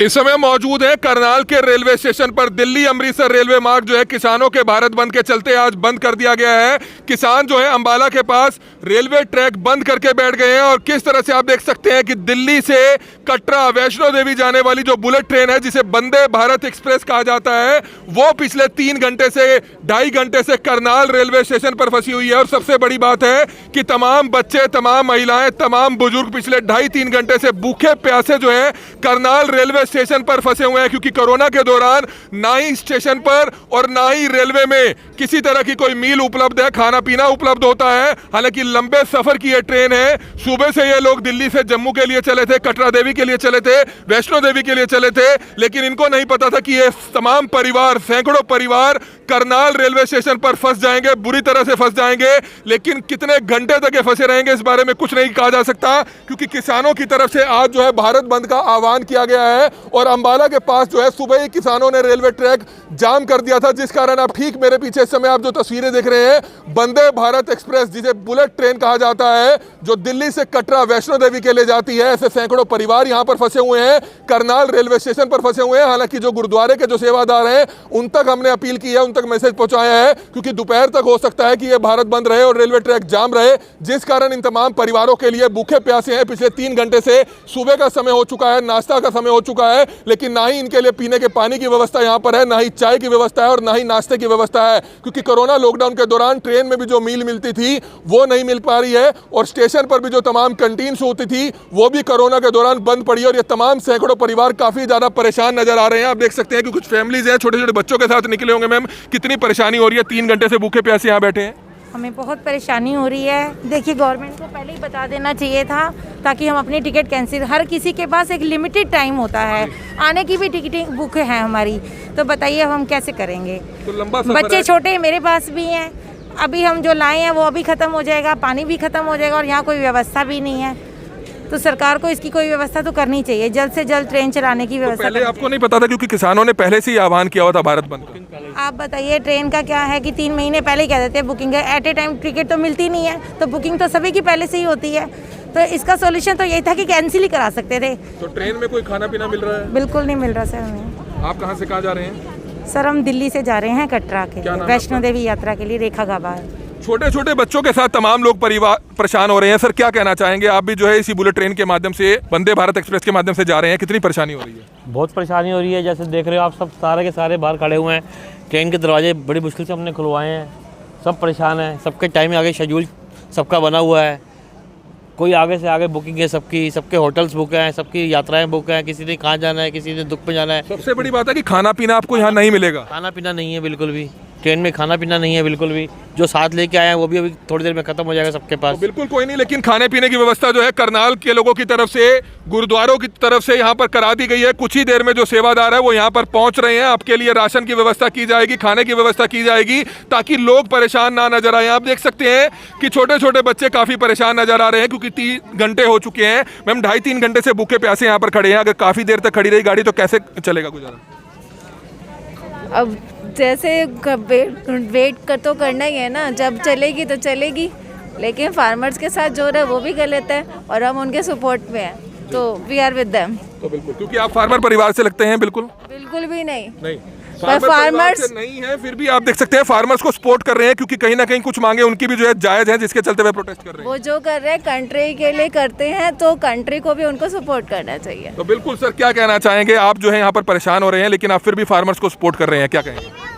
इस समय मौजूद है करनाल के रेलवे स्टेशन पर। दिल्ली अमृतसर रेलवे मार्ग जो है किसानों के भारत बंद के चलते आज बंद कर दिया गया है। किसान जो है अंबाला के पास रेलवे ट्रैक बंद करके बैठ गए हैं और किस तरह से आप देख सकते हैं कि दिल्ली से कटरा वैष्णो देवी जाने वाली जो बुलेट ट्रेन है जिसे वंदे भारत एक्सप्रेस कहा जाता है वो पिछले 3 घंटे से 2.5 घंटे से करनाल रेलवे स्टेशन पर फंसी हुई है। और सबसे बड़ी बात है कि तमाम बच्चे, तमाम महिलाएं, तमाम बुजुर्ग पिछले 2.5-3 घंटे से भूखे प्यासे जो है करनाल रेलवे स्टेशन पर फंसे हुए हैं, क्योंकि कोरोना के दौरान ना ही स्टेशन पर और ना ही रेलवे में किसी तरह की कोई मील उपलब्ध है, खाना पीना उपलब्ध होता है। हालांकि लंबे सफर की ये ट्रेन है। सुबह से ये लोग दिल्ली से जम्मू के लिए चले थे, कटरा देवी के लिए चले थे, वैष्णो देवी के लिए चले थे, लेकिन इनको नहीं पता था कि ये तमाम परिवार, सैकड़ों परिवार करनाल रेलवे स्टेशन पर फंस जाएंगे, बुरी तरह से फंस जाएंगे। लेकिन कितने घंटे तक ये फंसे रहेंगे इस बारे में कुछ नहीं कहा जा सकता, क्योंकि किसानों की तरफ से आज जो है भारत बंद का आह्वान किया गया है। और अंबाला के पास जो है सुबह ही किसानों ने रेलवे ट्रैक जाम कर दिया था, जिस कारण आप ठीक मेरे पीछे इस समय आप जो तस्वीरें देख रहे हैं वंदे भारत एक्सप्रेस जिसे बुलेट ट्रेन कहा जाता है जो दिल्ली से कटरा वैष्णो देवी के लिए जाती है, ऐसे सैकड़ों परिवार यहां पर फंसे हुए हैं, करनाल रेलवे स्टेशन पर फंसे हुए हैं। हालांकि जो गुरुद्वारे के जो सेवादार हैं उन तक हमने अपील की है, उन तक मैसेज पहुंचाया है, क्योंकि दोपहर तक हो सकता है कि यह भारत बंद रहे और रेलवे ट्रैक जाम रहे, जिस कारण इन तमाम परिवारों के लिए भूखे प्यासे हैं। पिछले 3 घंटे से सुबह का समय हो चुका है, नाश्ता का समय हो चुका है, लेकिन ना ही इनके लिए पीने के पानी की व्यवस्था यहाँ पर है, ना ही चाय की व्यवस्था है और ना ही नाश्ते की व्यवस्था है, क्योंकि कोरोना लॉकडाउन के दौरान ट्रेन में भी जो मील मिलती थी वो नहीं मिल पा रही है और स्टेशन पर भी जो तमाम कैंटीन्स होती थी वो भी कोरोना के दौरान बंद पड़ी है। और ये तमाम सैकड़ों परिवार काफी ज्यादा परेशान नजर आ रहे हैं। आप देख सकते हैं कि कुछ फैमिलीज हैं, छोटे छोटे बच्चों के साथ निकले होंगे। मैम, कितनी परेशानी हो रही है? 3 घंटे से भूखे प्यासे यहाँ बैठे हैं। हमें बहुत परेशानी हो रही है। देखिए, गवर्नमेंट को पहले ही बता देना चाहिए था ताकि हम अपनी टिकट कैंसिल, हर किसी के पास एक लिमिटेड टाइम होता है, आने की भी टिकटें बुक है हमारी, तो बताइए हम कैसे करेंगे? तो लंबा बच्चे छोटे मेरे पास भी हैं, अभी हम जो लाए हैं वो अभी ख़त्म हो जाएगा, पानी भी ख़त्म हो जाएगा और यहाँ कोई व्यवस्था भी नहीं है। तो सरकार को इसकी कोई व्यवस्था तो करनी चाहिए, जल्द से जल्द ट्रेन चलाने की व्यवस्था। पहले आपको नहीं पता था, क्योंकि किसानों ने पहले से ही आह्वान किया हुआ था भारत बंद। आप बताइए, ट्रेन का क्या है कि 3 महीने पहले ही कह देते हैं बुकिंग है, एट ए टाइम टिकट तो मिलती नहीं है, तो बुकिंग तो सभी की पहले से ही होती है। तो इसका सोल्यूशन तो यही था कि कैंसिल ही करा सकते थे। तो ट्रेन में कोई खाना पीना मिल रहा है? बिल्कुल नहीं मिल रहा सर हमें। आप कहाँ से कहाँ जा रहे हैं? सर हम दिल्ली से जा रहे हैं कटरा के वैष्णो देवी यात्रा के लिए, रेखा गाबा। छोटे छोटे बच्चों के साथ तमाम लोग परिवार परेशान हो रहे हैं। सर, क्या कहना चाहेंगे? आप भी जो है इसी बुलेट ट्रेन के माध्यम से, वंदे भारत एक्सप्रेस के माध्यम से जा रहे हैं, कितनी परेशानी हो रही है? बहुत परेशानी हो रही है। जैसे देख रहे हो आप, सब सारे के सारे बाहर खड़े हुए हैं, ट्रेन के दरवाजे बड़ी मुश्किल से हमने खुलवाए हैं, सब परेशान हैं, सबके टाइम आगे शेड्यूल सबका बना हुआ है, कोई आगे से आगे बुकिंग है सबकी, सबके होटल्स बुक हैं, सबकी यात्राएं बुक हैं, किसी ने कहाँ जाना है, किसी ने दुख पे जाना है। सबसे बड़ी बात है कि खाना पीना आपको यहाँ नहीं मिलेगा। खाना पीना नहीं है बिल्कुल भी, ट्रेन में खाना पीना नहीं है बिल्कुल भी। जो साथ लेके आए हैं वो भी अभी थोड़ी देर में खत्म हो जाएगा सबके पास। तो बिल्कुल कोई नहीं, लेकिन खाने पीने की व्यवस्था जो है करनाल के लोगों की तरफ से, गुरुद्वारों की तरफ से यहाँ पर करा दी गई है। कुछ ही देर में जो सेवादार है वो यहाँ पर पहुँच रहे हैं, आपके लिए राशन की व्यवस्था की जाएगी, खाने की व्यवस्था की जाएगी, ताकि लोग परेशान ना नजर आए। आप देख सकते हैं कि छोटे छोटे बच्चे काफ़ी परेशान नजर आ रहे हैं, क्योंकि 3 घंटे हो चुके हैं। मैम, 2.5-3 घंटे से भूखे प्यासे यहाँ पर खड़े हैं। अगर काफ़ी देर तक खड़ी रही गाड़ी तो कैसे चलेगा गुजारा? अब जैसे वेट कर तो करना ही है ना, जब चलेगी तो चलेगी, लेकिन फार्मर्स के साथ जो रहा है वो भी गलत है और हम उनके सपोर्ट में हैं, तो वी आर विद देम। तो बिल्कुल, क्योंकि आप फार्मर परिवार से लगते हैं। बिल्कुल बिल्कुल भी नहीं, पर फार्मर्स नहीं है, फिर भी आप देख सकते हैं फार्मर्स को सपोर्ट कर रहे हैं, क्योंकि कहीं ना कहीं कुछ मांगे उनकी भी जो है जायज है, जिसके चलते वे प्रोटेस्ट कर रहे हैं। वो जो कर रहे हैं कंट्री के लिए करते हैं, तो कंट्री को भी उनको सपोर्ट करना चाहिए। तो बिल्कुल सर, क्या कहना चाहेंगे? आप जो है यहाँ पर परेशान हो रहे हैं, लेकिन आप फिर भी फार्मर्स को सपोर्ट कर रहे हैं, क्या कहेंगे?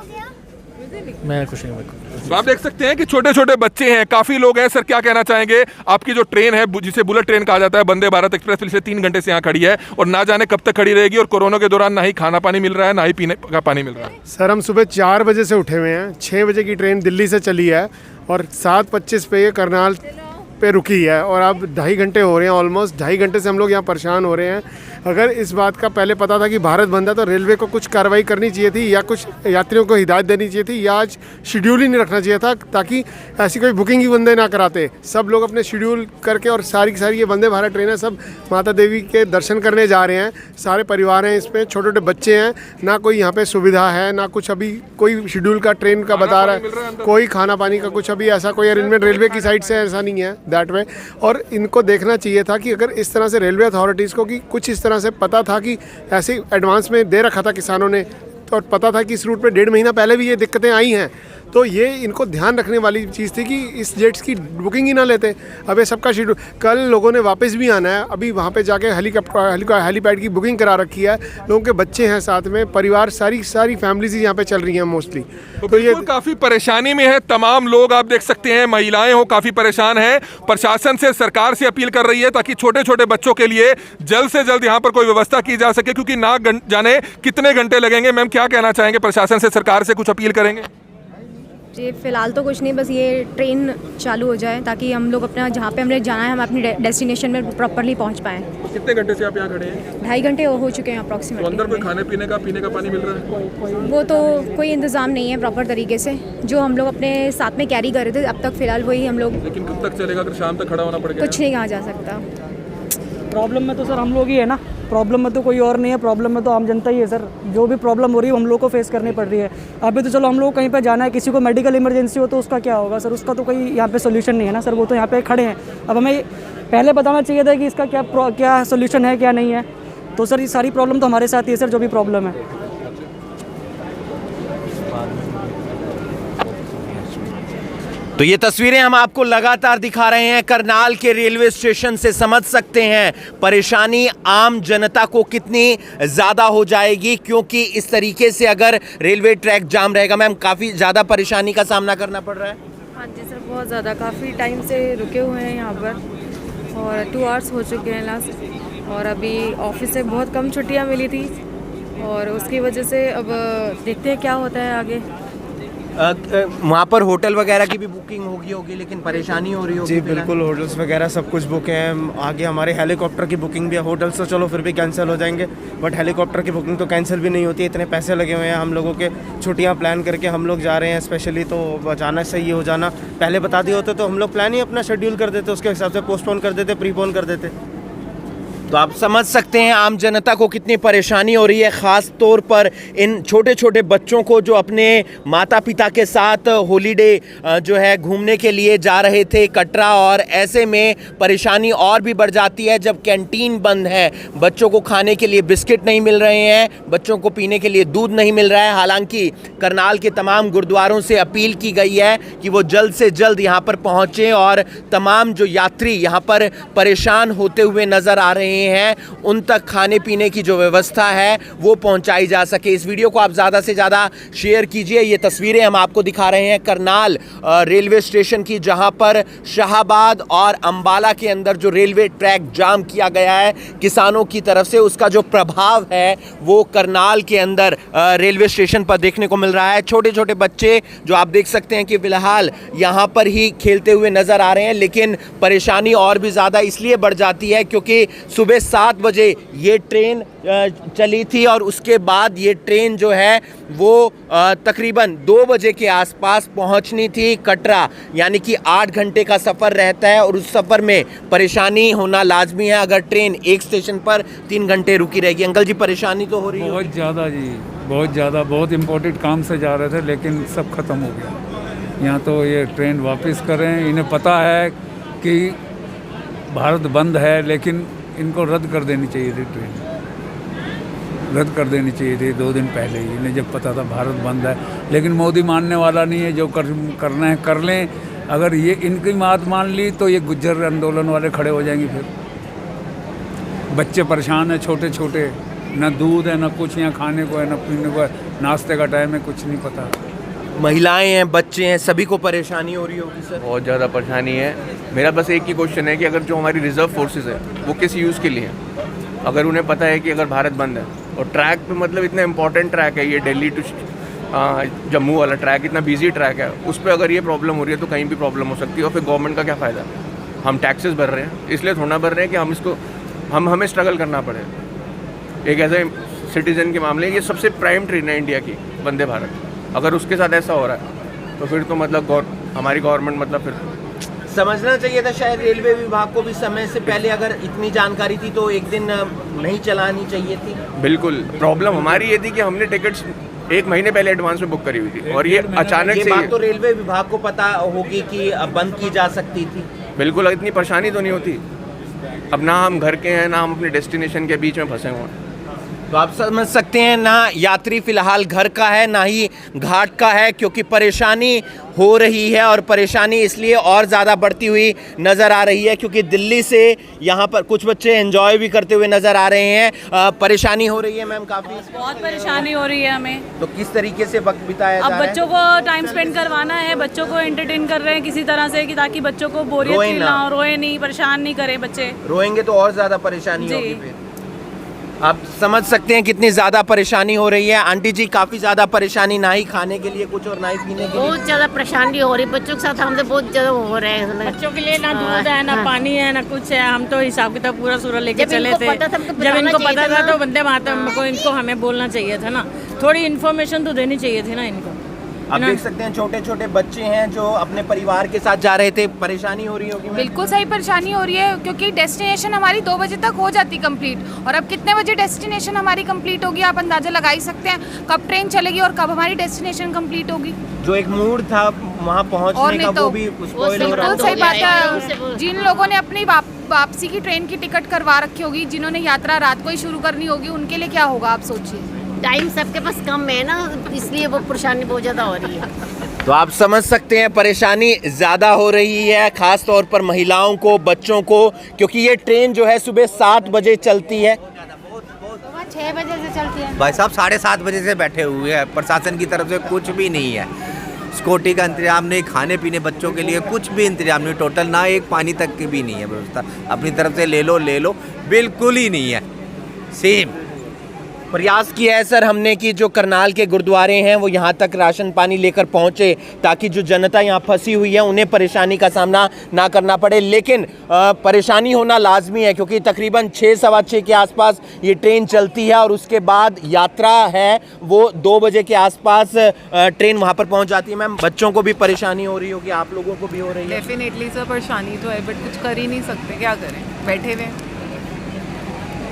मैं खुश नहीं। तो आप देख सकते हैं कि छोटे छोटे बच्चे हैं, काफी लोग हैं। सर, क्या कहना चाहेंगे? आपकी जो ट्रेन है जिसे बुलेट ट्रेन कहा जाता है, वंदे भारत एक्सप्रेस, पिछले 3 घंटे से यहाँ खड़ी है और ना जाने कब तक खड़ी रहेगी, और कोरोना के दौरान ना ही खाना पानी मिल रहा है, ना ही पीने का पानी मिल रहा है। सर, हम सुबह 4 बजे से उठे हुए हैं, 6 बजे की ट्रेन दिल्ली से चली है और 7:25 पे ये करनाल पे रुकी है और अब 2.5 घंटे हो रहे हैं, ऑलमोस्ट 2.5 घंटे से हम लोग यहाँ परेशान हो रहे हैं। अगर इस बात का पहले पता था कि भारत बंद है तो रेलवे को कुछ कार्रवाई करनी चाहिए थी, या कुछ यात्रियों को हिदायत देनी चाहिए थी, या आज शेड्यूल ही नहीं रखना चाहिए था, ताकि ऐसी कोई बुकिंग ही वंदे ना कराते। सब लोग अपने शेड्यूल करके, और सारी की सारी ये वंदे भारत ट्रेन है, सब माता देवी के दर्शन करने जा रहे हैं, सारे परिवार हैं इसमें, छोटे छोटे बच्चे हैं, ना कोई यहाँ पे सुविधा है, ना कुछ अभी कोई शेड्यूल का ट्रेन का बता रहा है, कोई खाना पानी का कुछ अभी ऐसा कोई अरेंजमेंट रेलवे की साइड से ऐसा नहीं है। That way. और इनको देखना चाहिए था कि अगर इस तरह से रेलवे अथॉरिटीज़ को कि कुछ इस तरह से पता था कि ऐसे एडवांस में दे रखा था किसानों ने, और पता था कि इस रूट पे 1.5 महीना पहले भी ये दिक्कतें आई हैं, तो ये इनको ध्यान रखने वाली चीज़ थी कि इस जेट्स की बुकिंग ही ना लेते। अब ये सबका शेड्यूल, कल लोगों ने वापस भी आना है, अभी वहाँ पे जाके हेलीपैड की बुकिंग करा रखी है, लोगों के बच्चे हैं साथ में, परिवार सारी फैमिलीज यहाँ पे चल रही हैं मोस्टली। तो ये काफ़ी परेशानी में है तमाम लोग, आप देख सकते हैं महिलाएं हो काफ़ी परेशान हैं। प्रशासन से, सरकार से अपील कर रही है ताकि छोटे छोटे बच्चों के लिए जल्द से जल्द यहाँ पर कोई व्यवस्था की जा सके, क्योंकि ना जाने कितने घंटे लगेंगे। मैम क्या कहना चाहेंगे, प्रशासन से, सरकार से कुछ अपील करेंगे? जी फ़िलहाल तो कुछ नहीं, बस ये ट्रेन चालू हो जाए ताकि हम लोग अपना जहाँ पे हमने जाना है हम अपनी डेस्टिनेशन में प्रॉपरली पहुँच पाएँ। कितने घंटे से आप यहाँ खड़े हैं? 2.5 घंटे हो चुके हैं अप्रॉक्सीमेटली। तो अंदर कोई खाने पीने का, पीने का पानी मिल रहा है? वो तो कोई इंतज़ाम नहीं है प्रॉपर तरीके से, जो हम लोग अपने साथ में कैरी कर रहे थे अब तक फ़िलहाल वही हम लोग। लेकिन कब तक चलेगा अगर शाम तक खड़ा होना पड़ेगा? कुछ नहीं कहा जा सकता। प्रॉब्लम में तो सर हम लोग ही है ना, प्रॉब्लम में तो कोई और नहीं है, प्रॉब्लम में तो आम जनता ही है सर। जो भी प्रॉब्लम हो रही है हम लोग को फेस करनी पड़ रही है। अभी तो चलो हम लोग कहीं पे जाना है, किसी को मेडिकल इमरजेंसी हो तो उसका क्या होगा सर, उसका तो कोई यहाँ पे सोल्यूशन नहीं है ना सर, वो तो यहाँ पे खड़े हैं। अब हमें पहले बताना चाहिए था कि इसका क्या सोल्यूशन है क्या नहीं है। तो सर ये सारी प्रॉब्लम तो हमारे साथ ही है सर, जो भी प्रॉब्लम है। तो ये तस्वीरें हम आपको लगातार दिखा रहे हैं करनाल के रेलवे स्टेशन से, समझ सकते हैं परेशानी आम जनता को कितनी ज़्यादा हो जाएगी, क्योंकि इस तरीके से अगर रेलवे ट्रैक जाम रहेगा। मैम काफ़ी ज़्यादा परेशानी का सामना करना पड़ रहा है? हाँ जी सर, बहुत ज़्यादा, काफ़ी टाइम से रुके हुए हैं यहाँ पर और 2 आवर्स हो चुके हैं लास्ट। और अभी ऑफिस से बहुत कम छुट्टियाँ मिली थी और उसकी वजह से अब देखते हैं क्या होता है आगे। वहाँ पर होटल वगैरह की भी बुकिंग होगी लेकिन परेशानी हो रही होगी? जी बिल्कुल, होटल्स वगैरह सब कुछ बुक हैं। आगे हमारे हेलीकॉप्टर की बुकिंग भी है। होटल्स तो चलो फिर भी कैंसिल हो जाएंगे, बट हेलीकॉप्टर की बुकिंग तो कैंसिल भी नहीं होती। इतने पैसे लगे हुए हैं हम लोगों के, छुट्टियाँ प्लान करके हम लोग जा रहे हैं स्पेशली, तो अचानक से ये हो जाना, पहले बता दिए होते तो हम लोग प्लान ही अपना शेड्यूल कर देते, उसके हिसाब से पोस्टपोन कर देते, प्रीपोन कर देते। तो आप समझ सकते हैं आम जनता को कितनी परेशानी हो रही है, ख़ास तौर पर इन छोटे छोटे बच्चों को जो अपने माता पिता के साथ हॉलीडे जो है घूमने के लिए जा रहे थे कटरा। और ऐसे में परेशानी और भी बढ़ जाती है जब कैंटीन बंद है, बच्चों को खाने के लिए बिस्किट नहीं मिल रहे हैं, बच्चों को पीने के लिए दूध नहीं मिल रहा है। हालांकि करनाल के तमाम गुरुद्वारों से अपील की गई है कि वो जल्द से जल्द यहाँ पर पहुँचें और तमाम जो यात्री यहाँ पर परेशान होते हुए नज़र आ रहे हैं उन तक खाने पीने की जो व्यवस्था है वो पहुंचाई जा सके। इस वीडियो को आप ज़्यादा से ज़्यादा शेयर कीजिए। ये तस्वीरें हम आपको दिखा रहे हैं करनाल रेलवे स्टेशन की, जहां पर शाहाबाद और अंबाला के अंदर जो रेलवे ट्रैक जाम किया गया है किसानों की तरफ से, उसका जो प्रभाव है वो करनाल के अंदर रेलवे स्टेशन पर देखने को मिल रहा है। छोटे छोटे बच्चे जो आप देख सकते हैं कि फिलहाल यहाँ पर ही खेलते हुए नज़र आ रहे हैं, लेकिन परेशानी और भी ज़्यादा इसलिए बढ़ जाती है क्योंकि सुबह 7 बजे ये ट्रेन चली थी और उसके बाद ये ट्रेन जो है वो तकरीबन 2 बजे के आसपास पहुंचनी थी कटरा, यानी कि 8 घंटे का सफ़र रहता है और उस सफ़र में परेशानी होना लाजमी है अगर ट्रेन एक स्टेशन पर 3 घंटे रुकी रहेगी। अंकल जी परेशानी तो हो रही है? बहुत ज़्यादा जी, बहुत ज़्यादा, बहुत इम्पोर्टेंट काम से जा रहे थे लेकिन सब ख़त्म हो गया। यहाँ तो ये ट्रेन वापस करें, इन्हें पता है कि भारत बंद है लेकिन इनको रद्द कर देनी चाहिए थी, ट्रेन रद्द कर देनी चाहिए थी 2 दिन पहले ही। इन्हें जब पता था भारत बंद है, लेकिन मोदी मानने वाला नहीं है, जो करना है कर लें। अगर ये इनकी बात मान ली तो ये गुज्जर आंदोलन वाले खड़े हो जाएंगे। फिर बच्चे परेशान हैं, छोटे छोटे, ना दूध है ना कुछ यहाँ खाने को है ना पीने को है, नाश्ते का टाइम है, कुछ नहीं पता। महिलाएं हैं, बच्चे हैं, सभी को परेशानी हो रही होगी सर? बहुत ज़्यादा परेशानी है। मेरा बस एक ही क्वेश्चन है कि अगर जो हमारी रिजर्व फोर्सेस है वो किस यूज़ के लिए है? अगर उन्हें पता है कि अगर भारत बंद है और ट्रैक पे मतलब इतना इंपॉर्टेंट ट्रैक है ये, दिल्ली टू जम्मू वाला ट्रैक इतना बिजी ट्रैक है, उस पर अगर ये प्रॉब्लम हो रही है तो कहीं भी प्रॉब्लम हो सकती है। और फिर गवर्नमेंट का क्या फ़ायदा? हम टैक्सेस भर रहे हैं, इसलिए थोड़ा भर रहे हैं कि हम इसको हमें स्ट्रगल करना पड़े। एक ऐसे सिटीज़न के मामले, ये सबसे प्राइम ट्रेन है इंडिया की, वंदे भारत। अगर उसके साथ ऐसा हो रहा है तो फिर तो मतलब हमारी गवर्नमेंट मतलब फिर समझना चाहिए था शायद रेलवे विभाग को भी समय से पहले, अगर इतनी जानकारी थी तो एक दिन नहीं चलानी चाहिए थी। बिल्कुल, प्रॉब्लम हमारी ये थी कि हमने टिकट्स 1 महीने पहले एडवांस में बुक करी हुई थी और ये अचानक से बात तो रेलवे विभाग को पता होगी कि बंद की जा सकती थी। बिल्कुल इतनी परेशानी तो नहीं होती। अब ना हम घर के हैं ना हम अपने डेस्टिनेशन के बीच में फंसे हुए हैं। तो आप समझ सकते हैं ना यात्री फिलहाल घर का है ना ही घाट का है, क्योंकि परेशानी हो रही है और परेशानी इसलिए और ज़्यादा बढ़ती हुई नज़र आ रही है क्योंकि दिल्ली से यहाँ पर कुछ बच्चे एंजॉय भी करते हुए नज़र आ रहे हैं। परेशानी हो रही है मैम काफ़ी? बहुत परेशानी हो रही है हमें। तो किस तरीके से वक्त बिताया जा अब रहा है? बच्चों को टाइम स्पेंड करवाना है, बच्चों को एंटरटेन कर रहे हैं किसी तरह से कि ताकि बच्चों को बोरियत रोए फील ना। ना हो, रोए नहीं, परेशान नहीं करे बच्चे। रोएंगे तो और ज़्यादा परेशानी जी। होगी फिर। आप समझ सकते हैं कितनी ज़्यादा परेशानी हो रही है। आंटी जी काफ़ी ज़्यादा परेशानी, ना ही खाने के लिए कुछ और ना ही पीने के लिए। बहुत ज़्यादा परेशानी हो रही है बच्चों के साथ, हमसे बहुत ज़्यादा हो रहे हैं। बच्चों के लिए ना दूध है ना पानी है ना कुछ है। हम तो हिसाब किताब पूरा सूरा लेके चले थे। जब इनको पता था तो वंदे मातरम को इनको हमें बोलना चाहिए था ना, थोड़ी इन्फॉर्मेशन तो देनी चाहिए थी ना इनको। आप देख सकते हैं छोटे छोटे बच्चे हैं जो अपने परिवार के साथ जा रहे थे। परेशानी हो रही होगी मैम? बिल्कुल सही परेशानी हो रही है क्योंकि डेस्टिनेशन हमारी 2 बजे तक हो जाती कंप्लीट, और अब कितने बजे डेस्टिनेशन हमारी कंप्लीट होगी आप अंदाजा लगा ही सकते हैं। कब ट्रेन चलेगी और कब हमारी डेस्टिनेशन कंप्लीट होगी। जो एक मूड था वहाँ पहुँचने का वो भी स्पॉइल हो रहा बिल्कुल है। सही बात है। जिन लोगों ने अपनी वापसी की ट्रेन की टिकट करवा रखी होगी, जिन्होंने यात्रा रात को ही शुरू करनी होगी, उनके लिए क्या होगा आप सोचिए। टाइम सबके पास कम है ना, इसलिए वो परेशानी बहुत ज़्यादा हो रही है। तो आप समझ सकते हैं परेशानी ज़्यादा हो रही है, ख़ास तौर पर महिलाओं को, बच्चों को, क्योंकि ये ट्रेन जो है सुबह 7 बजे चलती है। 6 बजे से चलती है। भाई साहब 7:30 बजे से बैठे हुए हैं, प्रशासन की तरफ से कुछ भी नहीं है। सिक्योरिटी का इंतजाम नहीं, खाने पीने बच्चों के लिए कुछ भी इंतजाम नहीं, टोटल ना एक पानी तक की भी नहीं है व्यवस्था। अपनी तरफ से ले लो बिल्कुल ही नहीं है। सेम प्रयास किया है सर हमने कि जो करनाल के गुरुद्वारे हैं वो यहाँ तक राशन पानी लेकर पहुँचे ताकि जो जनता यहाँ फंसी हुई है उन्हें परेशानी का सामना ना करना पड़े। लेकिन परेशानी होना लाजमी है क्योंकि तकरीबन 6 सवा 6 के आसपास ये ट्रेन चलती है और उसके बाद यात्रा है वो 2 बजे के आसपास ट्रेन वहाँ पर पहुँच जाती है। मैम बच्चों को भी परेशानी हो रही होगी, आप लोगों को भी हो रही है? डेफिनेटली सर परेशानी तो है, बट कुछ कर ही नहीं सकते, क्या करें, बैठे हुए।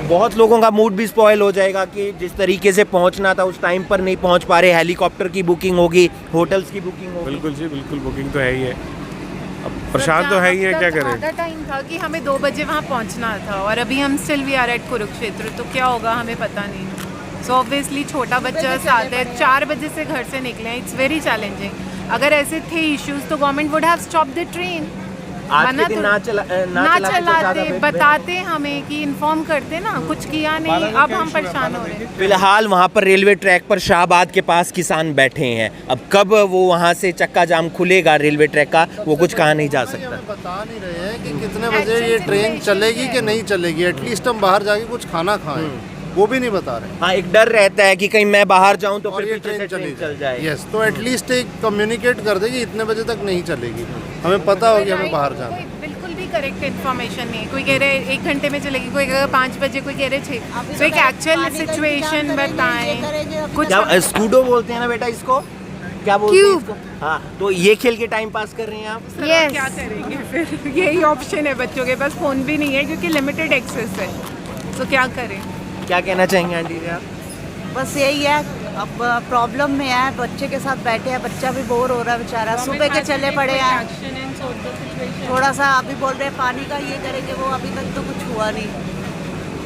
बहुत लोगों का मूड भी स्पॉइल हो जाएगा कि जिस तरीके से पहुंचना था उस टाइम पर नहीं पहुंच पा रहे। हेलीकॉप्टर की बुकिंग होगी, होटल्स की बुकिंग होगी। बिल्कुल जी बिल्कुल, बुकिंग तो है ही है। अब परेशान तो है ही है, क्या करें। आधा टाइम था कि हमें 2 बजे वहाँ पहुँचना था और अभी हम still we are at Kurukshetra, तो क्या होगा हमें पता नहीं। सो ऑब्वियसली छोटा बच्चा साथ है, 4 बजे से घर से निकले, इट्स वेरी चैलेंजिंग। अगर ऐसे थे इश्यूज तो government would have stop the train. आज के दिन ना चलाते, बताते हमें कि इन्फॉर्म करते ना, कुछ किया नहीं, अब हम परेशान हो रहे हैं। फिलहाल वहाँ पर रेलवे ट्रैक पर शाहबाद के पास किसान बैठे हैं। अब कब वो वहाँ से चक्का जाम खुलेगा रेलवे ट्रैक का वो कुछ कहा नहीं जा सकता। बता नहीं रहे हैं कि कितने बजे ये ट्रेन चलेगी कि नहीं चलेगी। एटलीस्ट हम बाहर जाके कुछ खाना खाएं, वो भी नहीं बता रहे। हाँ, एक डर रहता है कि कहीं मैं बाहर जाऊं तो फिर ये पीछे से ट्रेन चल जाए। यस, तो एटलीस्ट एक कम्युनिकेट कर दे कि इतने बजे तक नहीं चलेगी, हमें पता हो कि हमें बाहर जाना है। बिल्कुल भी करेक्ट इन्फॉर्मेशन नहीं, कोई कह रहे 1 घंटे में चलेगी, कोई कह रहे 5 बजे, कोई कह रहे 6। तो एक एक्चुअल सिचुएशन बताएं कुछ। क्या स्कूडो बोलते हैं ना बेटा इसको, क्या बोलते हैं इसको? हाँ, तो ये खेल के टाइम पास कर रहे हैं आप? Yes. क्या करेंगे फिर, यही ऑप्शन है। बच्चों के पास फ़ोन भी नहीं है क्योंकि लिमिटेड एक्सेस है, तो क्या करें। क्या कहना चाहेंगे आंटी जी आप? बस यही है, अब प्रॉब्लम में है, बच्चे के साथ बैठे हैं, बच्चा भी बोर हो रहा है बेचारा, सुबह के चले पड़े हैं। थोड़ा सा अभी बोल रहे हैं पानी का ये करेंगे, वो अभी तक तो कुछ हुआ नहीं।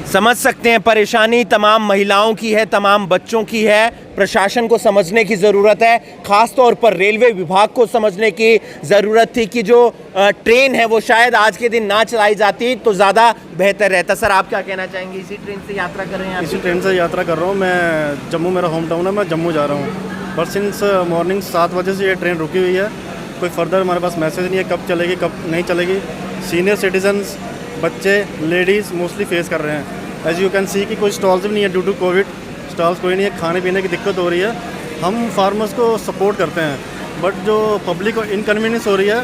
समझ सकते हैं परेशानी तमाम महिलाओं की है, तमाम बच्चों की है। प्रशासन को समझने की ज़रूरत है, ख़ास तौर पर रेलवे विभाग को समझने की ज़रूरत थी कि जो ट्रेन है वो शायद आज के दिन ना चलाई जाती तो ज़्यादा बेहतर रहता। सर आप क्या कहना चाहेंगे? इसी ट्रेन से यात्रा कर रहे हैं? इसी ट्रेन से यात्रा कर रहा हूँ मैं। जम्मू मेरा होम टाउन है, मैं जम्मू जा रहा हूँ। बट सिंस मॉर्निंग 7 बजे से ये ट्रेन रुकी हुई है। कोई फर्दर हमारे पास मैसेज नहीं है कब चलेगी कब नहीं चलेगी। सीनियर सिटीजन्स, बच्चे, लेडीज़ मोस्टली फेस कर रहे हैं। एज यू कैन सी कि कोई स्टॉल्स भी नहीं है ड्यू टू कोविड। स्टॉल्स कोई नहीं है, खाने पीने की दिक्कत हो रही है। हम फार्मर्स को सपोर्ट करते हैं, बट जो पब्लिक को इनकन्वीनियंस हो रही है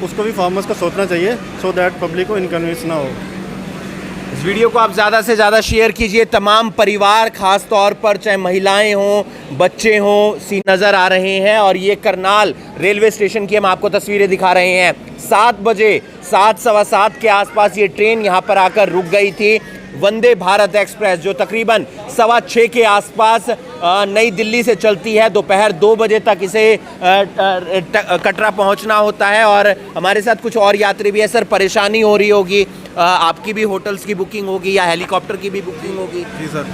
उसको भी फार्मर्स को सोचना चाहिए, सो दैट पब्लिक को इनकन्वीनियंस ना हो। इस वीडियो को आप ज़्यादा से ज़्यादा शेयर कीजिए। तमाम परिवार, ख़ास तौर पर चाहे महिलाएं हों, बच्चे हों, सी नज़र आ रहे हैं। और ये करनाल रेलवे स्टेशन की हम आपको तस्वीरें दिखा रहे हैं। 7 बजे, 7 सवा 7 के आसपास ये ट्रेन यहाँ पर आकर रुक गई थी। वंदे भारत एक्सप्रेस जो तकरीबन 6:15 के आसपास नई दिल्ली से चलती है। दोपहर 2 बजे तक इसे कटरा पहुंचना होता है। और हमारे साथ कुछ और यात्री भी है। सर, परेशानी हो रही होगी, आपकी भी होटल्स की बुकिंग होगी या हेलीकॉप्टर की भी बुकिंग होगी? जी सर,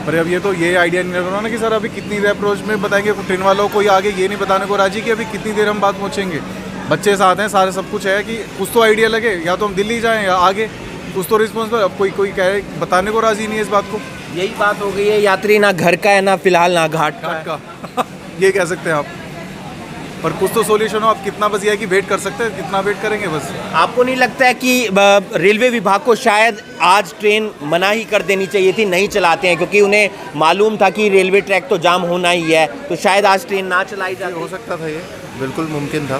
पर अब ये आइडिया नहीं लग रहा ना कि सर अभी कितनी देर अप्रोच में बताएंगे ट्रेन वालों को, आगे ये नहीं बताने को राजी कि अभी कितनी देर हम बात पहुँचेंगे। बच्चे साथ हैं, सारे सब कुछ है कि कुछ तो आइडिया लगे, या तो हम दिल्ली जाएं या आगे, कुछ तो रिस्पॉन्स। अब कोई कहे बताने को राजी नहीं है इस बात को। यही बात हो गई है, यात्री ना घर का है ना फिलहाल ना घाट का। ये कह सकते हैं आप, पर कुछ तो सॉल्यूशन हो। आप कितना बस ये है कि वेट कर सकते हैं, कितना वेट करेंगे बस। आपको नहीं लगता है कि रेलवे विभाग को शायद आज ट्रेन मना ही कर देनी चाहिए थी, नहीं चलाते हैं, क्योंकि उन्हें मालूम था कि रेलवे ट्रैक तो जाम होना ही है, तो शायद आज ट्रेन ना चलाई जाती? हो सकता था, ये बिल्कुल मुमकिन था,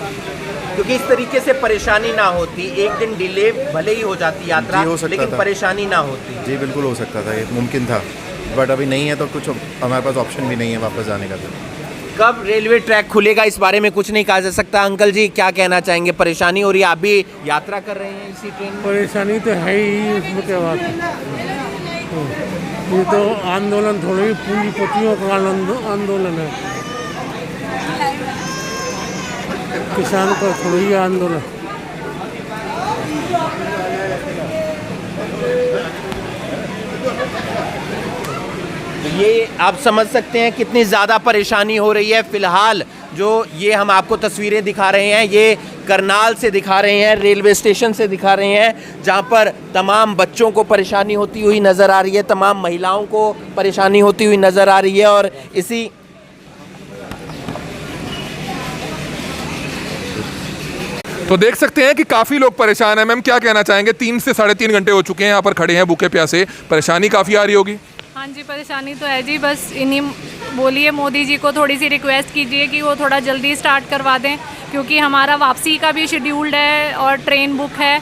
क्योंकि इस तरीके से परेशानी ना होती। एक दिन डिले भले ही हो जाती यात्रा, लेकिन परेशानी ना होती। जी बिल्कुल हो सकता था, ये मुमकिन था, बट अभी नहीं है तो कुछ हमारे पास ऑप्शन भी नहीं है वापस जाने का। कब रेलवे ट्रैक खुलेगा इस बारे में कुछ नहीं कहा जा सकता। अंकल जी क्या कहना चाहेंगे? परेशानी हो रही है, आप भी यात्रा कर रहे हैं इसी ट्रेन में? परेशानी तो है ही, उसमें क्या बात है। ये तो आंदोलन थोड़ी, पूरी पतियों का आंदोलन है, किसानों का थोड़ी आंदोलन। ये आप समझ सकते हैं कितनी ज़्यादा परेशानी हो रही है। फ़िलहाल जो ये हम आपको तस्वीरें दिखा रहे हैं, ये करनाल से दिखा रहे हैं, रेलवे स्टेशन से दिखा रहे हैं, जहाँ पर तमाम बच्चों को परेशानी होती हुई नज़र आ रही है, तमाम महिलाओं को परेशानी होती हुई नज़र आ रही है। और इसी तो देख सकते हैं कि काफ़ी लोग परेशान हैं। मैम क्या कहना चाहेंगे? 3 से 3.5 घंटे हो चुके हैं, यहाँ पर खड़े हैं भूखे प्यासे, परेशानी काफ़ी आ रही होगी। हाँ जी, परेशानी तो है जी। बस इन्हीं बोलिए मोदी जी को थोड़ी सी रिक्वेस्ट कीजिए कि वो थोड़ा जल्दी स्टार्ट करवा दें, क्योंकि हमारा वापसी का भी शेड्यूल्ड है और ट्रेन बुक है,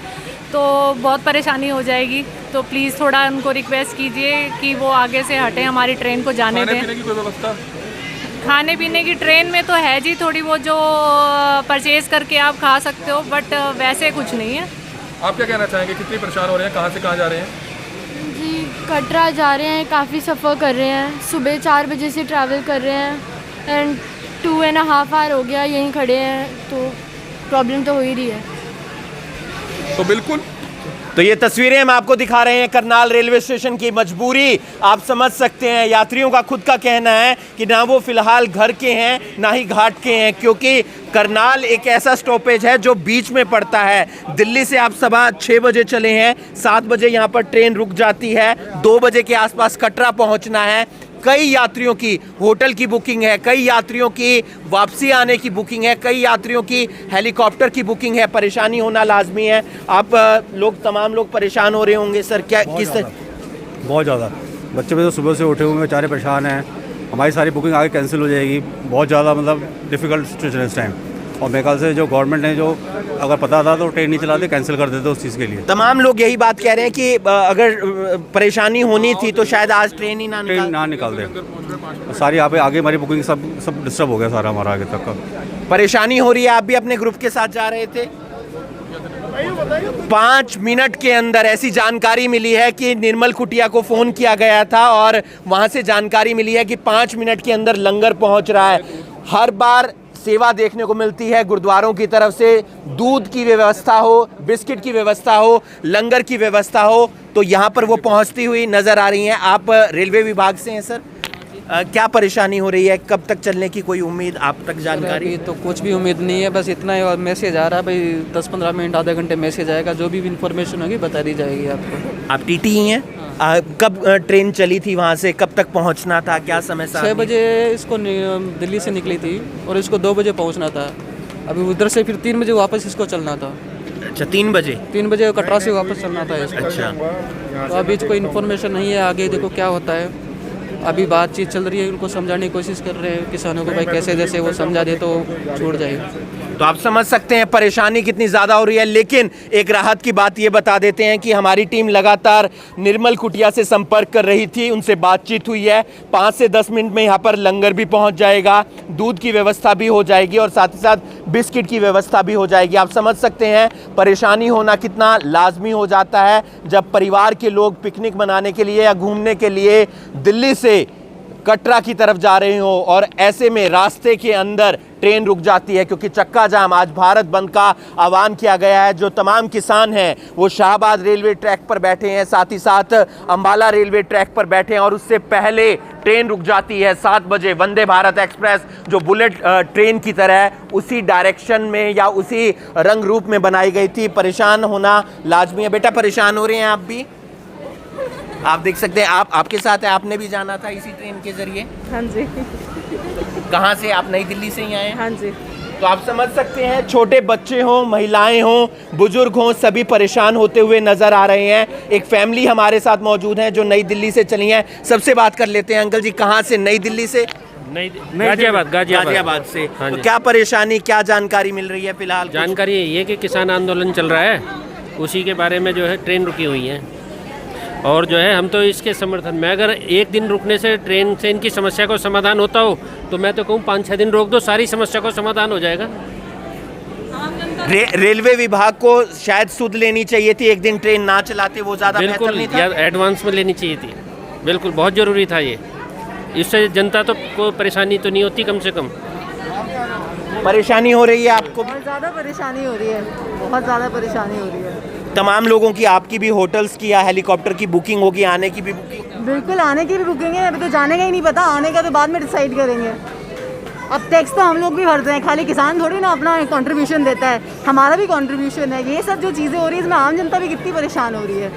तो बहुत परेशानी हो जाएगी। तो प्लीज़ थोड़ा उनको रिक्वेस्ट कीजिए कि वो आगे से हटें, हमारी ट्रेन को जाने दें। खाने पीने की कोई व्यवस्था? खाने पीने की ट्रेन में तो है जी, थोड़ी वो जो परचेज़ करके आप खा सकते हो, बट वैसे कुछ नहीं है। आप क्या कहना चाहेंगे? कितनी परेशान हो रहे हैं? कहाँ से कहाँ जा रहे हैं? जी, कटरा जा रहे हैं, काफ़ी सफ़र कर रहे हैं, सुबह 4 बजे से ट्रैवल कर रहे हैं एंड 2.5 आवर हो गया यहीं खड़े हैं, तो प्रॉब्लम तो हो ही रही है। तो बिल्कुल, तो ये तस्वीरें हम आपको दिखा रहे हैं करनाल रेलवे स्टेशन की। मजबूरी आप समझ सकते हैं। यात्रियों का खुद का कहना है कि ना वो फ़िलहाल घर के हैं ना ही घाट के हैं, क्योंकि करनाल एक ऐसा स्टॉपेज है जो बीच में पड़ता है। दिल्ली से आप 6 बजे चले हैं, 7 बजे यहाँ पर ट्रेन रुक जाती है, 2 बजे के आसपास कटरा पहुँचना है। कई यात्रियों की होटल की बुकिंग है, कई यात्रियों की वापसी आने की बुकिंग है, कई यात्रियों की हेलीकॉप्टर की बुकिंग है। परेशानी होना लाजमी है। आप तमाम लोग परेशान हो रहे होंगे। सर क्या किस तरह? बहुत ज़्यादा बच्चे भी तो सुबह से उठे हुए हैं, बेचारे परेशान हैं। हमारी सारी बुकिंग आगे कैंसिल हो जाएगी। बहुत ज़्यादा मतलब डिफ़िकल्ट सिचुएशन इस टाइम। और मेरे ख्याल से जो गवर्नमेंट ने जो अगर पता था तो ट्रेन नहीं चलाते, कैंसिल कर देते उस चीज़ के लिए। तमाम लोग यही बात कह रहे हैं कि अगर परेशानी होनी थी तो शायद आज ट्रेन ही ना निकाल दे। सारी यहाँ पे आगे हमारी बुकिंग सब डिस्टर्ब हो गया सारा हमारा आगे तक का। परेशानी हो रही है। आप भी अपने ग्रुप के साथ जा रहे थे? 5 मिनट के अंदर ऐसी जानकारी मिली है कि निर्मल कुटिया को फ़ोन किया गया था और वहाँ से जानकारी मिली है कि 5 मिनट के अंदर लंगर पहुँच रहा है। हर बार सेवा देखने को मिलती है गुरुद्वारों की तरफ से, दूध की व्यवस्था हो, बिस्किट की व्यवस्था हो, लंगर की व्यवस्था हो, तो यहाँ पर वो पहुँचती हुई नज़र आ रही हैं। आप रेलवे विभाग से हैं सर, क्या परेशानी हो रही है? कब तक चलने की कोई उम्मीद आप तक जानकारी? तो कुछ भी उम्मीद नहीं है, बस इतना ही मैसेज आ रहा है भाई, 10-15 मिनट आधे घंटे मैसेज आएगा, जो भी इन्फॉर्मेशन होगी बता दी जाएगी आपको। आप टीटी ही हैं? कब ट्रेन चली थी वहाँ से, कब तक पहुँचना था, क्या समय? 6 बजे इसको दिल्ली से निकली थी और इसको 2 बजे पहुँचना था। अभी उधर से फिर 3 बजे वापस इसको चलना था। अच्छा, 3 बजे? 3 बजे कटरा से वापस चलना था इसको। अच्छा, तो अभी कोई इन्फॉर्मेशन नहीं है, आगे देखो क्या होता है। अभी बातचीत चल रही है, उनको समझाने की कोशिश कर रहे हैं किसानों को, भाई कैसे जैसे वो समझा दे तो छूट जाएगी। तो आप समझ सकते हैं परेशानी कितनी ज़्यादा हो रही है। लेकिन एक राहत की बात ये बता देते हैं कि हमारी टीम लगातार निर्मल कुटिया से संपर्क कर रही थी, उनसे बातचीत हुई है। 5 से 10 मिनट में यहाँ पर लंगर भी पहुँच जाएगा, दूध की व्यवस्था भी हो जाएगी और साथ ही साथ बिस्किट की व्यवस्था भी हो जाएगी। आप समझ सकते हैं परेशानी होना कितना लाजमी हो जाता है जब परिवार के लोग पिकनिक मनाने के लिए या घूमने के लिए दिल्ली से कटरा की तरफ जा रहे हो और ऐसे में रास्ते के अंदर ट्रेन रुक जाती है, क्योंकि चक्का जाम। आज भारत बंद का आह्वान किया गया है। जो तमाम किसान हैं वो शाहबाद रेलवे ट्रैक पर बैठे हैं, साथ ही साथ अंबाला रेलवे ट्रैक पर बैठे हैं और उससे पहले ट्रेन रुक जाती है 7 बजे। वंदे भारत एक्सप्रेस जो बुलेट ट्रेन की तरह है, उसी डायरेक्शन में या उसी रंग रूप में बनाई गई थी। परेशान होना लाजमी है। बेटा परेशान हो रहे हैं आप भी? आप देख सकते हैं, आपके साथ है, आपने भी जाना था इसी ट्रेन के जरिए? हाँ जी। कहाँ से? आप नई दिल्ली से ही आए हैं? हाँ जी। तो आप समझ सकते हैं छोटे बच्चे हों, महिलाएं हों, बुजुर्ग हों, सभी परेशान होते हुए नजर आ रहे हैं। एक फैमिली हमारे साथ मौजूद है जो नई दिल्ली से चली है। सबसे बात कर लेते हैं। अंकल जी कहाँ से? नई दिल्ली से? गाजियाबाद से। हाँ तो जी। क्या परेशानी, क्या जानकारी मिल रही है फिलहाल? जानकारी यही है कि किसान आंदोलन चल रहा है, उसी के बारे में जो है ट्रेन रुकी हुई है और जो है हम तो इसके समर्थन में, अगर एक दिन रुकने से ट्रेन से इनकी समस्या को समाधान होता हो तो मैं तो कहूँ 5-6 दिन रोक दो, सारी समस्या को समाधान हो जाएगा। रेलवे विभाग को शायद सुध लेनी चाहिए थी, एक दिन ट्रेन ना चलाते वो ज़्यादा बेहतर नहीं था? या एडवांस में लेनी चाहिए थी, बिल्कुल बहुत ज़रूरी था ये। इससे जनता तो को परेशानी तो नहीं होती, कम से कम। परेशानी हो रही है आपको? बहुत ज़्यादा परेशानी हो रही है, बहुत ज़्यादा परेशानी हो रही है। तमाम लोगों की, आपकी भी होटल्स की या हेलीकॉप्टर की बुकिंग होगी, आने की भी बुकिंग? बिल्कुल, आने की भी बुकिंग है। अभी तो जाने का ही नहीं पता, आने का तो बाद में डिसाइड करेंगे। अब टैक्स तो हम लोग भी भरते हैं, खाली किसान थोड़ी ना अपना कंट्रीब्यूशन देता है, हमारा भी कंट्रीब्यूशन है। ये सब जो चीज़ें हो रही है इसमें आम जनता भी कितनी परेशान हो रही है।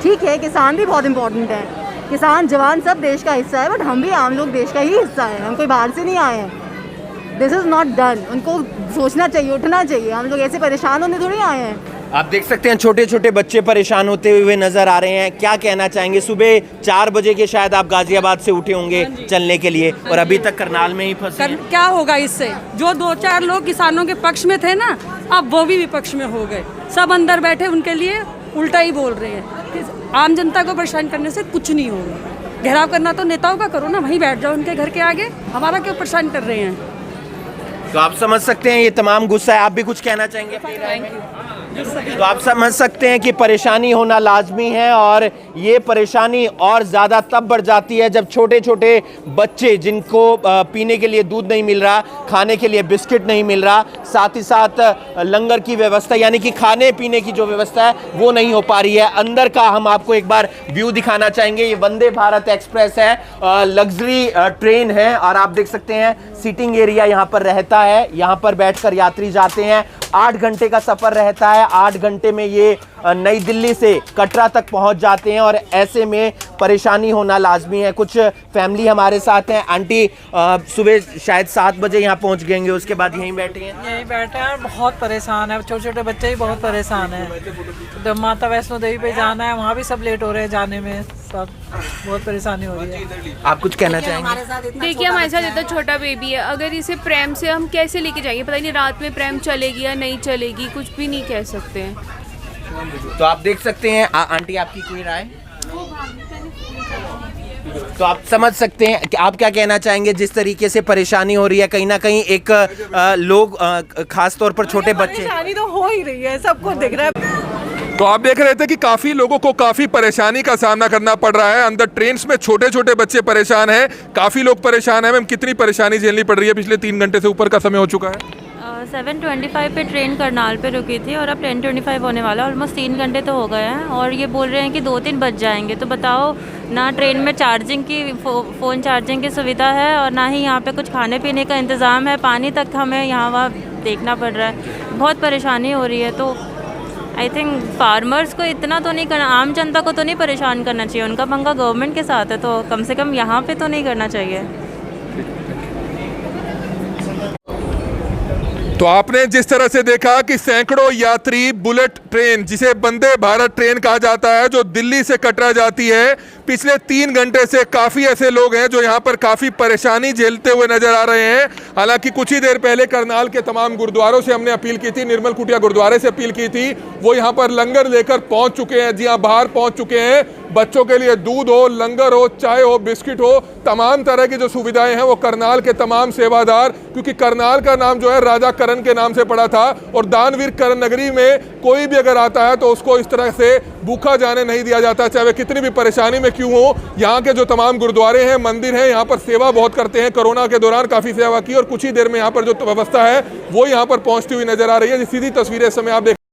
ठीक है, किसान भी बहुत इंपॉर्टेंट है, किसान जवान सब देश का हिस्सा है, बट हम भी आम लोग देश का ही हिस्सा है, हम कोई बाहर से नहीं आए हैं। This is not done. उनको सोचना चाहिए, उठना चाहिए। हम लोग ऐसे परेशान होने थोड़ी आए हैं। आप देख सकते हैं छोटे छोटे बच्चे परेशान होते हुए नजर आ रहे हैं। क्या कहना चाहेंगे? सुबह 4 बजे के शायद आप गाजियाबाद से उठे होंगे चलने के लिए और अभी तक करनाल में ही फंसे हैं। क्या होगा इससे? जो 2-4 लोग किसानों के पक्ष में थे ना, अब वो भी विपक्ष में हो गए। सब अंदर बैठे उनके लिए उल्टा ही बोल रहे हैं। आम जनता को परेशान करने से कुछ नहीं होगा। घेराव करना तो नेताओं का करो ना, वहीं बैठ जाओ उनके घर के आगे, हमारा क्यों परेशान कर रहे हैं? तो आप समझ सकते हैं ये तमाम गुस्सा है। आप भी कुछ कहना चाहेंगे? तो आप समझ सकते हैं कि परेशानी होना लाजमी है और ये परेशानी और ज़्यादा तब बढ़ जाती है जब छोटे छोटे बच्चे जिनको पीने के लिए दूध नहीं मिल रहा, खाने के लिए बिस्किट नहीं मिल रहा, साथ ही साथ लंगर की व्यवस्था यानी कि खाने पीने की जो व्यवस्था है वो नहीं हो पा रही है। अंदर का हम आपको एक बार व्यू दिखाना चाहेंगे। ये वंदे भारत एक्सप्रेस है, लग्जरी ट्रेन है और आप देख सकते हैं सीटिंग एरिया यहाँ पर रहता है। यहाँ पर बैठकर यात्री जाते हैं। 8 घंटे का सफ़र रहता है। 8 घंटे में ये नई दिल्ली से कटरा तक पहुंच जाते हैं और ऐसे में परेशानी होना लाजमी है। कुछ फैमिली हमारे साथ हैं। आंटी सुबह शायद 7 बजे यहाँ पहुंच गएंगे, उसके बाद यहीं बैठे हैं? यहीं बैठे हैं, बहुत परेशान है। छोटे छोटे बच्चे ही बहुत परेशान हैं। तो माता वैष्णो देवी पे जाना है, वहाँ भी सब लेट हो रहे हैं जाने में, सब बहुत परेशानी हो रही है। आप कुछ कहना चाहेंगे? देखिए हमारे साथ इतना छोटा बेबी है, अगर इसे प्रेम से हम कैसे लेके जाएंगे? पता नहीं रात में प्रेम चलेगी या नहीं चलेगी, कुछ भी नहीं कह सकते हैं। तो आप देख सकते हैं। आंटी आपकी कोई राय? तो आप समझ सकते हैं कि आप क्या कहना चाहेंगे? जिस तरीके से परेशानी हो रही है, कहीं ना कहीं एक लोग खास तौर पर छोटे बच्चे, परेशानी तो हो ही रही है, सबको दिख रहा है। तो आप देख रहे थे कि काफी लोगों को काफी परेशानी का सामना करना पड़ रहा है। अंदर ट्रेन्स में छोटे छोटे बच्चे परेशान हैं, काफी लोग परेशान हैं। मैम कितनी परेशानी झेलनी पड़ रही है? पिछले 3 घंटे से ऊपर का समय हो चुका है। 7:25 पे ट्रेन करनाल पे रुकी थी और अब 10:25 होने वाला, ऑलमोस्ट 3 घंटे तो हो गए हैं और ये बोल रहे हैं कि 2-3 बज जाएंगे। तो बताओ ना, ट्रेन में चार्जिंग की फ़ोन चार्जिंग की सुविधा है और ना ही यहाँ पे कुछ खाने पीने का इंतज़ाम है। पानी तक हमें यहाँ वहाँ देखना पड़ रहा है, बहुत परेशानी हो रही है। तो आई थिंक फार्मर्स को इतना तो नहीं करना, आम जनता को तो नहीं परेशान करना चाहिए। उनका पंगा गवर्नमेंट के साथ है, तो कम से कम यहाँ पे तो नहीं करना चाहिए। तो आपने जिस तरह से देखा कि सैकड़ों यात्री बुलेट ट्रेन, जिसे वंदे भारत ट्रेन कहा जाता है, जो दिल्ली से कटरा जाती है, पिछले 3 घंटे से काफ़ी ऐसे लोग हैं जो यहाँ पर काफ़ी परेशानी झेलते हुए नजर आ रहे हैं। हालांकि कुछ ही देर पहले करनाल के तमाम गुरुद्वारों से हमने अपील की थी, निर्मल कुटिया गुरुद्वारे से अपील की थी, वो यहाँ पर लंगर लेकर पहुँच चुके हैं। जी हाँ, बाहर पहुँच चुके हैं। बच्चों के लिए दूध हो, लंगर हो, चाय हो, बिस्किट हो, तमाम तरह की जो सुविधाएं हैं वो करनाल के तमाम सेवादार, क्योंकि करनाल का नाम जो है राजा करण के नाम से पड़ा था, और दानवीर करण नगरी में कोई भी अगर आता है तो उसको इस तरह से भूखा जाने नहीं दिया जाता, चाहे वे कितनी भी परेशानी में क्यों हो। यहाँ के जो तमाम गुरुद्वारे हैं, मंदिर हैं, यहाँ पर सेवा बहुत करते हैं। कोरोना के दौरान काफ़ी सेवा की और कुछ ही देर में यहाँ पर जो व्यवस्था है वो यहाँ पर पहुँचती हुई नजर आ रही है। सीधी तस्वीरें इस समय आप देख